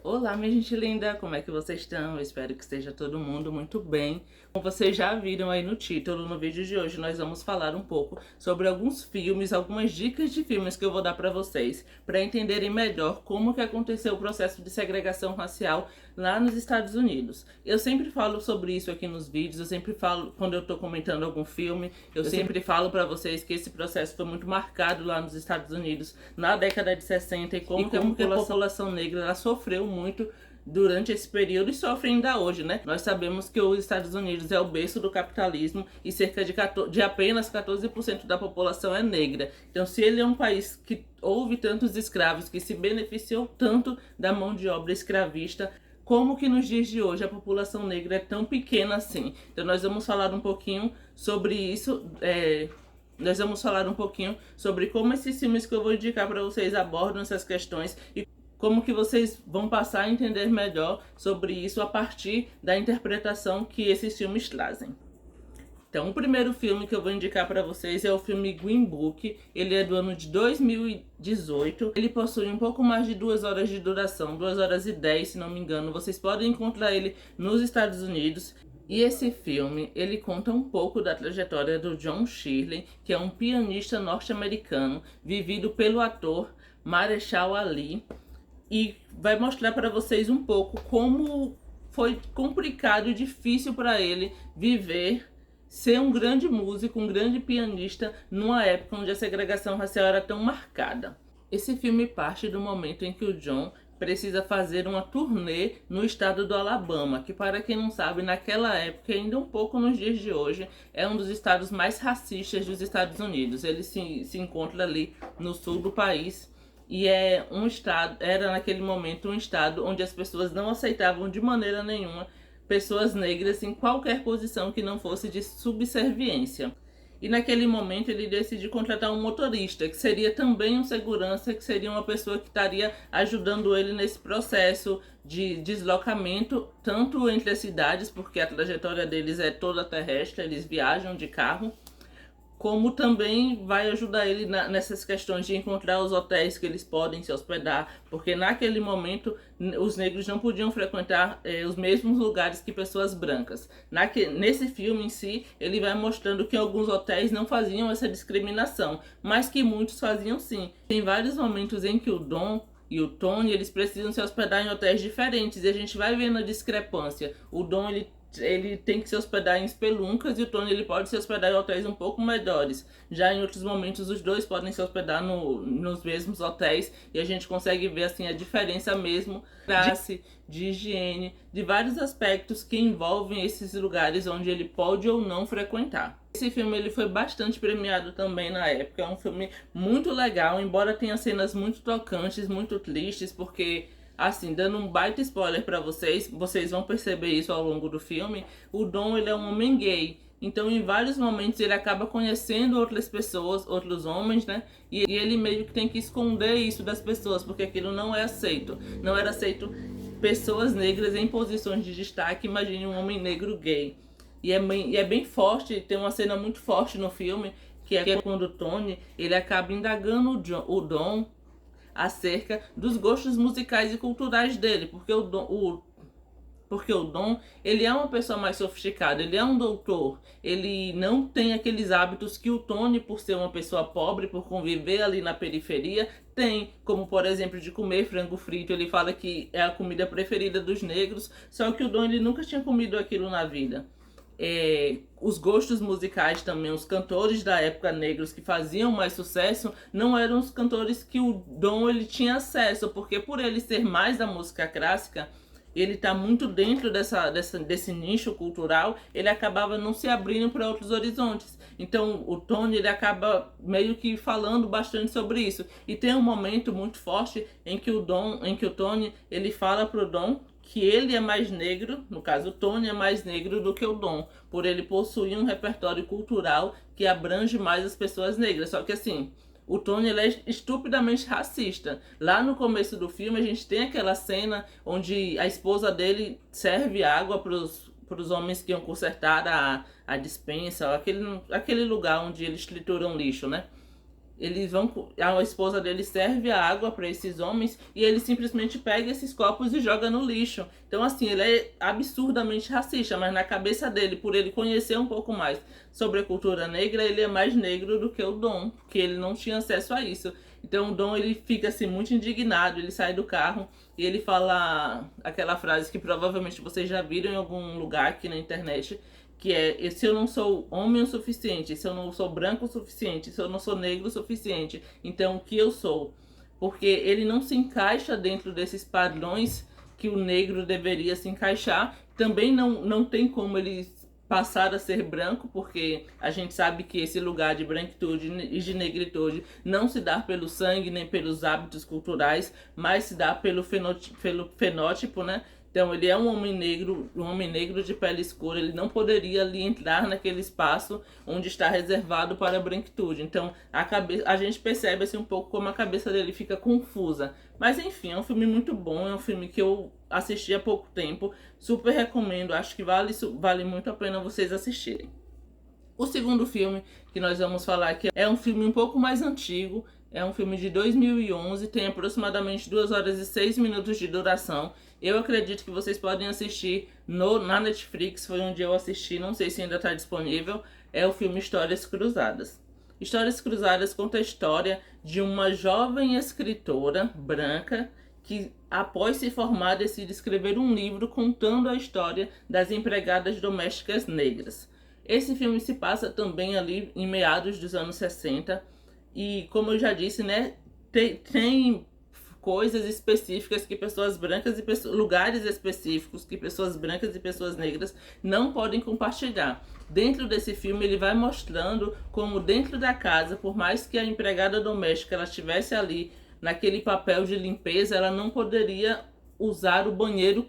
Olá, minha gente linda, como é que vocês estão? Eu espero que esteja todo mundo muito bem. Como vocês já viram aí no título, no vídeo de hoje nós vamos falar um pouco sobre alguns filmes, algumas dicas de filmes que eu vou dar para vocês, para entenderem melhor como que aconteceu o processo de segregação racial lá nos Estados Unidos. Eu sempre falo sobre isso aqui nos vídeos, eu sempre falo quando eu tô comentando algum filme, eu sempre falo para vocês que esse processo foi muito marcado lá nos Estados Unidos na década de 60 e como que a população negra ela sofreu muito durante esse período e sofre ainda hoje, né? Nós sabemos que os Estados Unidos é o berço do capitalismo e cerca de apenas 14% da população é negra. Então, se ele é um país que houve tantos escravos, que se beneficiou tanto da mão de obra escravista, como que nos dias de hoje a população negra é tão pequena assim? Então, nós vamos falar um pouquinho sobre isso. Nós vamos falar um pouquinho sobre como esses filmes que eu vou indicar para vocês abordam essas questões e como que vocês vão passar a entender melhor sobre isso a partir da interpretação que esses filmes trazem. Então, o primeiro filme que eu vou indicar para vocês é o filme Green Book. Ele é do ano de 2018. Ele possui um pouco mais de 2 horas de duração, 2 horas e 10, se não me engano. Vocês podem encontrar ele nos Estados Unidos. E esse filme, ele conta um pouco da trajetória do John Shirley, que é um pianista norte-americano, vivido pelo ator Marshall Ali, e vai mostrar para vocês um pouco como foi complicado e difícil para ele viver, ser um grande músico, um grande pianista, numa época onde a segregação racial era tão marcada. Esse filme parte do momento em que o John precisa fazer uma turnê no estado do Alabama, que, para quem não sabe, naquela época, ainda um pouco nos dias de hoje, é um dos estados mais racistas dos Estados Unidos. Ele se encontra ali no sul do país e é um estado, era naquele momento um estado onde as pessoas não aceitavam de maneira nenhuma pessoas negras em qualquer posição que não fosse de subserviência. E naquele momento ele decide contratar um motorista, que seria também um segurança, que seria uma pessoa que estaria ajudando ele nesse processo de deslocamento, tanto entre as cidades, porque a trajetória deles é toda terrestre, eles viajam de carro, como também vai ajudar ele nessas questões de encontrar os hotéis que eles podem se hospedar, porque naquele momento os negros não podiam frequentar os mesmos lugares que pessoas brancas. Nesse filme em si, ele vai mostrando que alguns hotéis não faziam essa discriminação, mas que muitos faziam sim. Tem vários momentos em que o Don e o Tony, eles precisam se hospedar em hotéis diferentes, e a gente vai vendo a discrepância. O Don, ele tem que se hospedar em Speluncas e o Tony ele pode se hospedar em hotéis um pouco melhores. Já em outros momentos os dois podem se hospedar nos mesmos hotéis e a gente consegue ver assim a diferença mesmo de higiene, de vários aspectos que envolvem esses lugares onde ele pode ou não frequentar. Esse filme ele foi bastante premiado também na época, é um filme muito legal, embora tenha cenas muito tocantes, muito tristes, porque assim, dando um baita spoiler pra vocês, vocês vão perceber isso ao longo do filme, o Don ele é um homem gay. Então, em vários momentos, ele acaba conhecendo outras pessoas, outros homens, né? E ele meio que tem que esconder isso das pessoas, porque aquilo não é aceito. Não era aceito pessoas negras em posições de destaque. Imagine um homem negro gay. E é bem forte, tem uma cena muito forte no filme, que é quando o Tony, ele acaba indagando o Don acerca dos gostos musicais e culturais dele, porque o Don, ele é uma pessoa mais sofisticada, ele é um doutor, ele não tem aqueles hábitos que o Tony, por ser uma pessoa pobre, por conviver ali na periferia, tem, como por exemplo de comer frango frito. Ele fala que é a comida preferida dos negros, só que o Don ele nunca tinha comido aquilo na vida. Os gostos musicais também, os cantores da época negros que faziam mais sucesso não eram os cantores que o Don ele tinha acesso, porque por ele ser mais da música clássica, ele está muito dentro desse nicho cultural, ele acabava não se abrindo para outros horizontes. Então o Tony ele acaba meio que falando bastante sobre isso. E tem um momento muito forte em que o Tony ele fala pro Don que ele é mais negro, no caso o Tony é mais negro do que o Don, por ele possuir um repertório cultural que abrange mais as pessoas negras. Só que assim, o Tony ele é estupidamente racista. Lá no começo do filme a gente tem aquela cena onde a esposa dele serve água para os homens que iam consertar a despensa, aquele lugar onde eles trituram lixo, né? eles vão, a esposa dele serve a água para esses homens e ele simplesmente pega esses copos e joga no lixo. Então, assim, ele é absurdamente racista, mas na cabeça dele, por ele conhecer um pouco mais sobre a cultura negra, ele é mais negro do que o Dom, porque ele não tinha acesso a isso. Então, o Dom, ele fica assim muito indignado, ele sai do carro e ele fala aquela frase que provavelmente vocês já viram em algum lugar aqui na internet, que é: se eu não sou homem o suficiente, se eu não sou branco o suficiente, se eu não sou negro o suficiente, então o que eu sou? Porque ele não se encaixa dentro desses padrões que o negro deveria se encaixar. Também não tem como ele passar a ser branco, porque a gente sabe que esse lugar de branquitude e de negritude não se dá pelo sangue nem pelos hábitos culturais, mas se dá pelo fenótipo, né? Então ele é um homem negro de pele escura, ele não poderia ali entrar naquele espaço onde está reservado para a branquitude. Então a gente percebe assim um pouco como a cabeça dele fica confusa. Mas enfim, é um filme muito bom, é um filme que eu assisti há pouco tempo, super recomendo, acho que vale muito a pena vocês assistirem. O segundo filme que nós vamos falar aqui é um filme um pouco mais antigo, é um filme de 2011, tem aproximadamente 2 horas e 6 minutos de duração. Eu acredito que vocês podem assistir na Netflix, foi onde eu assisti, não sei se ainda está disponível. É o filme Histórias Cruzadas. Histórias Cruzadas conta a história de uma jovem escritora branca que, após se formar, decide escrever um livro contando a história das empregadas domésticas negras. Esse filme se passa também ali em meados dos anos 60 e, como eu já disse, né, tem coisas específicas que pessoas brancas e lugares específicos que pessoas brancas e pessoas negras não podem compartilhar. Dentro desse filme ele vai mostrando como dentro da casa, por mais que a empregada doméstica ela estivesse ali naquele papel de limpeza, ela não poderia usar o banheiro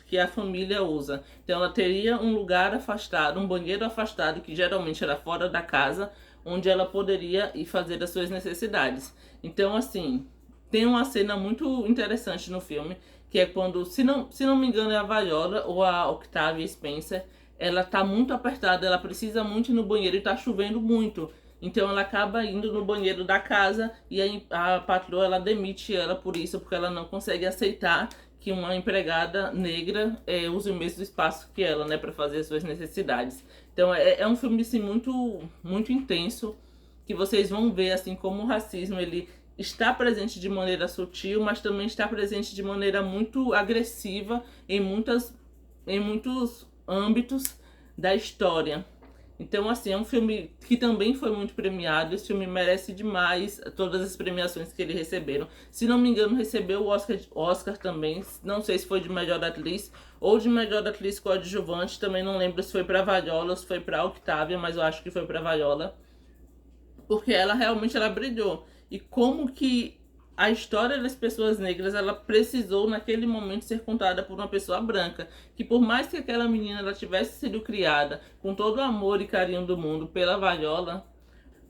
que a família usa. Então ela teria um lugar afastado, um banheiro afastado, que geralmente era fora da casa, onde ela poderia ir fazer as suas necessidades. Então, assim, tem uma cena muito interessante no filme, que é quando, se não me engano, é a Viola ou a Octavia Spencer, ela tá muito apertada, ela precisa muito ir no banheiro e tá chovendo muito. Então ela acaba indo no banheiro da casa e a patroa ela demite ela por isso, porque ela não consegue aceitar que uma empregada negra use o mesmo espaço que ela, né, para fazer as suas necessidades. Então é um filme assim, muito intenso, que vocês vão ver assim como o racismo ele está presente de maneira sutil, mas também está presente de maneira muito agressiva em muitos âmbitos da história. Então, assim, é um filme que também foi muito premiado. Esse filme merece demais todas as premiações que ele receberam. Se não me engano, recebeu o Oscar também. Não sei se foi de melhor atriz ou de melhor atriz coadjuvante. Também não lembro se foi para Viola ou se foi para Octavia, mas eu acho que foi para Viola. Porque ela realmente brilhou. E como que a história das pessoas negras, ela precisou naquele momento ser contada por uma pessoa branca, que por mais que aquela menina ela tivesse sido criada com todo o amor e carinho do mundo pela Viola,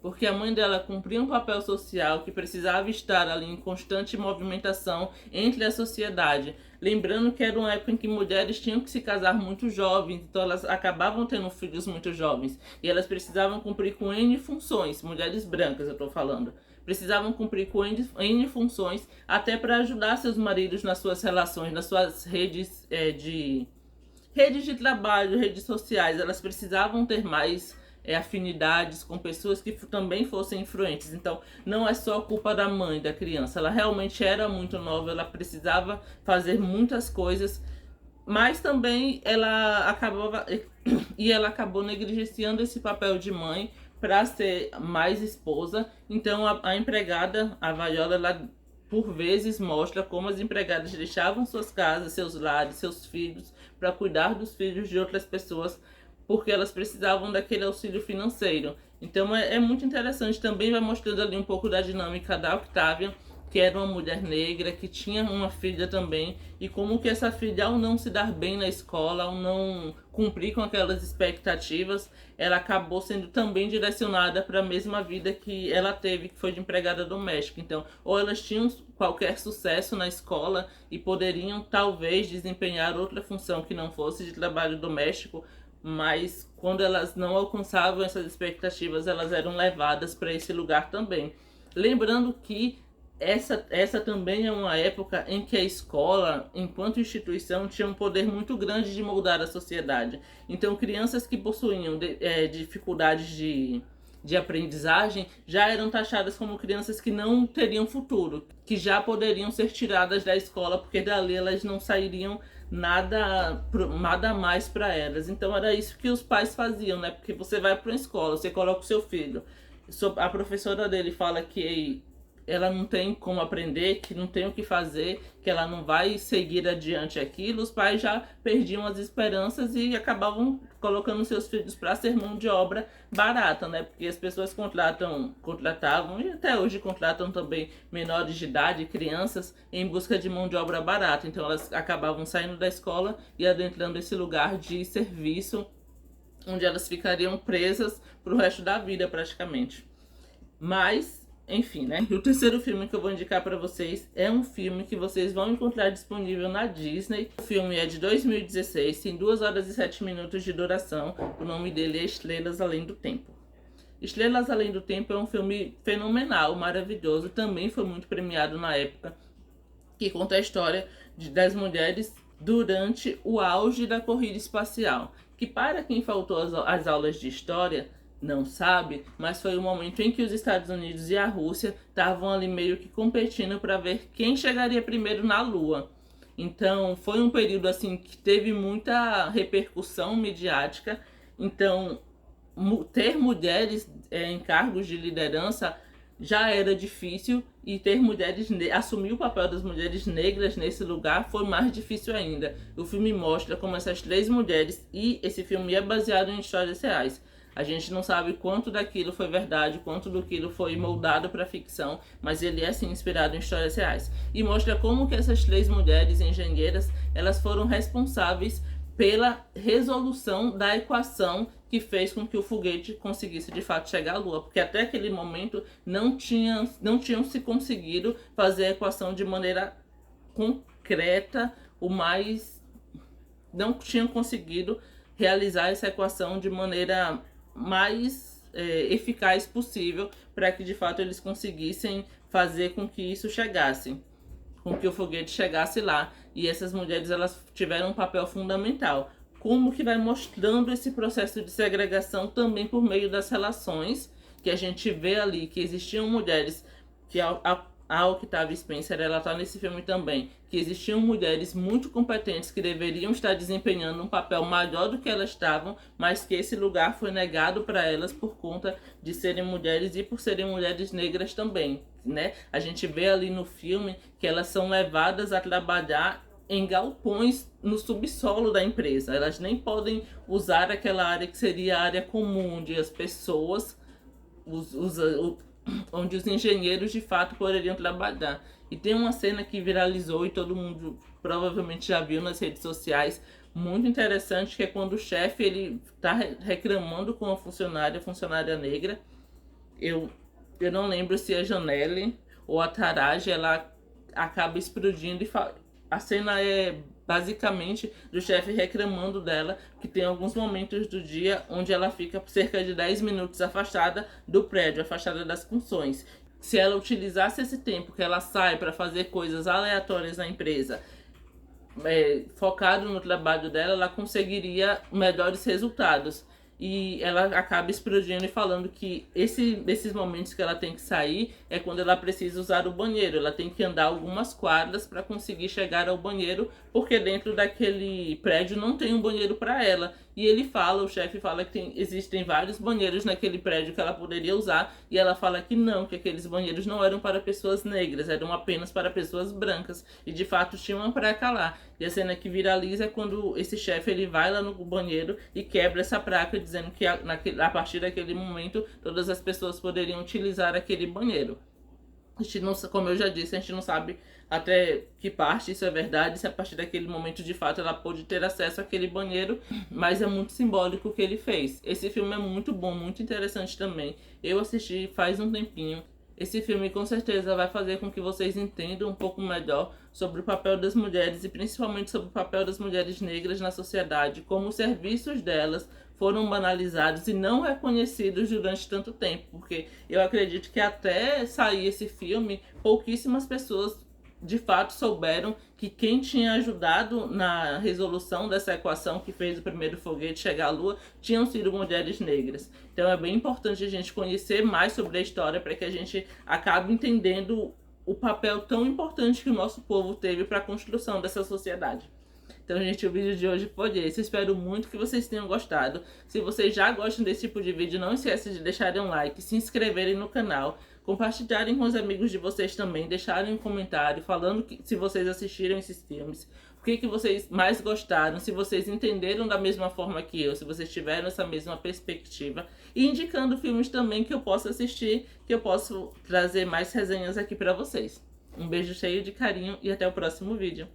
porque a mãe dela cumpria um papel social que precisava estar ali em constante movimentação entre a sociedade. Lembrando que era uma época em que mulheres tinham que se casar muito jovens, então elas acabavam tendo filhos muito jovens. E elas precisavam cumprir com N funções, mulheres brancas eu estou falando. Precisavam cumprir com N funções até para ajudar seus maridos nas suas relações, nas suas redes de trabalho, redes sociais. Elas precisavam ter mais afinidades com pessoas que também fossem influentes. Então não é só culpa da mãe da criança, ela realmente era muito nova, ela precisava fazer muitas coisas, mas também ela acabou negligenciando esse papel de mãe para ser mais esposa. Então a empregada, a Viola, ela por vezes mostra como as empregadas deixavam suas casas, seus lares, seus filhos para cuidar dos filhos de outras pessoas, porque elas precisavam daquele auxílio financeiro. Então é muito interessante. Também vai mostrando ali um pouco da dinâmica da Octavia, que era uma mulher negra, que tinha uma filha também, e como que essa filha, ao não se dar bem na escola, ao não cumprir com aquelas expectativas, ela acabou sendo também direcionada para a mesma vida que ela teve, que foi de empregada doméstica. Então, ou elas tinham qualquer sucesso na escola e poderiam talvez desempenhar outra função que não fosse de trabalho doméstico, mas quando elas não alcançavam essas expectativas, elas eram levadas para esse lugar também. Lembrando que essa também é uma época em que a escola, enquanto instituição, tinha um poder muito grande de moldar a sociedade. Então, crianças que possuíam dificuldades de aprendizagem já eram taxadas como crianças que não teriam futuro, que já poderiam ser tiradas da escola, porque dali elas não sairiam nada mais para elas. Então era isso que os pais faziam, né? Porque você vai para uma escola, você coloca o seu filho, a professora dele fala que ela não tem como aprender, que não tem o que fazer, que ela não vai seguir adiante aquilo, os pais já perdiam as esperanças e acabavam colocando seus filhos para ser mão de obra barata, né? Porque as pessoas contratavam e até hoje contratam também menores de idade, crianças, em busca de mão de obra barata. Então elas acabavam saindo da escola e adentrando esse lugar de serviço, onde elas ficariam presas para o resto da vida praticamente. Mas enfim, né? E o terceiro filme que eu vou indicar para vocês é um filme que vocês vão encontrar disponível na Disney. O filme é de 2016, tem 2 horas e 7 minutos de duração. O nome dele é Estrelas Além do Tempo. Estrelas Além do Tempo é um filme fenomenal, maravilhoso. Também foi muito premiado na época. Que conta a história das mulheres durante o auge da corrida espacial. Que para quem faltou às aulas de história não sabe, mas foi o momento em que os Estados Unidos e a Rússia estavam ali meio que competindo para ver quem chegaria primeiro na Lua. Então foi um período assim que teve muita repercussão midiática. Então ter mulheres em cargos de liderança já era difícil, e ter assumir o papel das mulheres negras nesse lugar foi mais difícil ainda. O filme mostra como essas 3 mulheres, e esse filme é baseado em histórias reais. A gente não sabe quanto daquilo foi verdade, quanto daquilo foi moldado para ficção, mas ele é sim inspirado em histórias reais. E mostra como que essas 3 mulheres engenheiras, elas foram responsáveis pela resolução da equação que fez com que o foguete conseguisse de fato chegar à Lua, porque até aquele momento não tinham se conseguido fazer a equação de maneira concreta, não tinham conseguido realizar essa equação de maneira mais eficaz possível, para que de fato eles conseguissem fazer com que isso chegasse, com que o foguete chegasse lá. E essas mulheres, elas tiveram um papel fundamental, como que vai mostrando esse processo de segregação também por meio das relações, que a gente vê ali que existiam mulheres que a Octavia Spencer, ela está nesse filme também, que existiam mulheres muito competentes que deveriam estar desempenhando um papel maior do que elas estavam, mas que esse lugar foi negado para elas por conta de serem mulheres e por serem mulheres negras também, né? A gente vê ali no filme que elas são levadas a trabalhar em galpões no subsolo da empresa. Elas nem podem usar aquela área que seria a área comum, onde as pessoas onde os engenheiros de fato poderiam trabalhar. E tem uma cena que viralizou e todo mundo provavelmente já viu nas redes sociais, muito interessante, que é quando o chefe ele está reclamando com a funcionária negra. Eu não lembro se a Janelle ou a Taraji, ela acaba explodindo, e a cena é basicamente do chefe reclamando dela, que tem alguns momentos do dia onde ela fica cerca de 10 minutos afastada do prédio, afastada das funções. Se ela utilizasse esse tempo que ela sai para fazer coisas aleatórias na empresa, focado no trabalho dela, ela conseguiria melhores resultados. E ela acaba explodindo e falando que esses momentos que ela tem que sair é quando ela precisa usar o banheiro. Ela tem que andar algumas quadras para conseguir chegar ao banheiro, porque dentro daquele prédio não tem um banheiro para ela. E o chefe fala que existem vários banheiros naquele prédio que ela poderia usar, e ela fala que não, que aqueles banheiros não eram para pessoas negras, eram apenas para pessoas brancas, e de fato tinha uma placa lá. E a cena que viraliza é quando esse chefe ele vai lá no banheiro e quebra essa placa, dizendo que a partir daquele momento todas as pessoas poderiam utilizar aquele banheiro. A gente não, como eu já disse, a gente não sabe até que parte isso é verdade, se a partir daquele momento de fato ela pôde ter acesso àquele banheiro, mas é muito simbólico o que ele fez. Esse filme é muito bom, muito interessante também. Eu assisti faz um tempinho. Esse filme com certeza vai fazer com que vocês entendam um pouco melhor sobre o papel das mulheres e principalmente sobre o papel das mulheres negras na sociedade, como os serviços delas foram banalizados e não reconhecidos durante tanto tempo, porque eu acredito que até sair esse filme, pouquíssimas pessoas de fato souberam que quem tinha ajudado na resolução dessa equação que fez o primeiro foguete chegar à Lua tinham sido mulheres negras. Então é bem importante a gente conhecer mais sobre a história para que a gente acabe entendendo o papel tão importante que o nosso povo teve para a construção dessa sociedade. Então, gente, o vídeo de hoje foi esse. Espero muito que vocês tenham gostado. Se vocês já gostam desse tipo de vídeo, não esqueça de deixarem um like, se inscreverem no canal, compartilharem com os amigos de vocês também, deixarem um comentário falando se vocês assistiram esses filmes, o que vocês mais gostaram, se vocês entenderam da mesma forma que eu, se vocês tiveram essa mesma perspectiva, e indicando filmes também que eu posso assistir, que eu posso trazer mais resenhas aqui para vocês. Um beijo cheio de carinho e até o próximo vídeo.